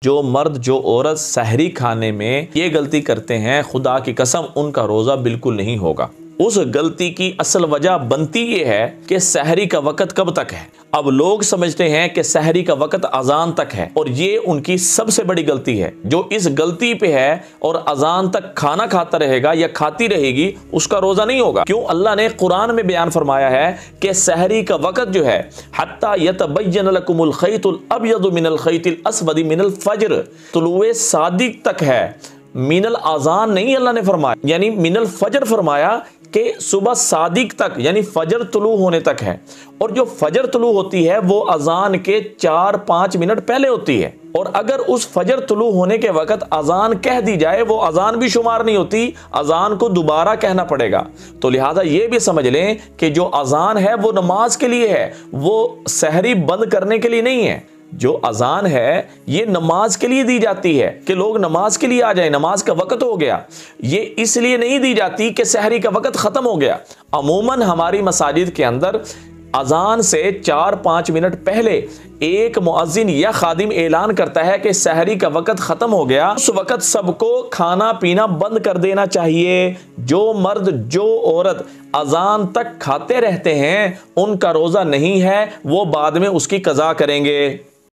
जो मर्द जो औरत सहरी खाने में ये गलती करते हैं, खुदा की कसम उनका रोज़ा बिल्कुल नहीं होगा। उस गलती की असल वजह बनती ये है कि सहरी का वक़्त कब तक है। अब लोग समझते हैं कि सहरी का वक़्त अजान तक है, और ये उनकी सबसे बड़ी गलती है। जो इस गलती पे है और अजान तक खाना खाता रहेगा या खाती रहेगी, उसका रोज़ा नहीं होगा। क्यों? अल्लाह ने कुरान में बयान फरमाया है कि सहरी का वक़्त जो है हत्ता यतबय्यन लकुमुल खैतुल अब्यदु मिनल खैतिल अस्वदी मिनल फज्र, तुलुए सादिक तक है। मिनल अजान नहीं अल्लाह ने फरमाया, यानी मिनल फजर फरमाया कि सुबह सादिक तक, यानी फजर तुलू होने तक है। और जो फजर तुलू होती है वो अजान के 4-5 मिनट पहले होती है। और अगर उस फजर तुलू होने के वक्त अजान कह दी जाए, वो अजान भी शुमार नहीं होती, अजान को दोबारा कहना पड़ेगा। तो लिहाजा ये भी समझ लें कि जो अजान है वो नमाज के लिए है, वो सहरी बंद करने के लिए नहीं है। जो अजान है ये नमाज के लिए दी जाती है कि लोग नमाज के लिए आ जाए, नमाज का वक़्त हो गया। ये इसलिए नहीं दी जाती कि सहरी का वक़्त ख़त्म हो गया। अमूमन हमारी मसाजिद के अंदर अजान से 4-5 मिनट पहले एक मुअज्जिन या खादिम ऐलान करता है कि सहरी का वक़्त ख़त्म हो गया। उस वक़्त सबको खाना पीना बंद कर देना चाहिए। जो मर्द जो औरत अजान तक खाते रहते हैं उनका रोज़ा नहीं है, वो बाद में उसकी कज़ा करेंगे।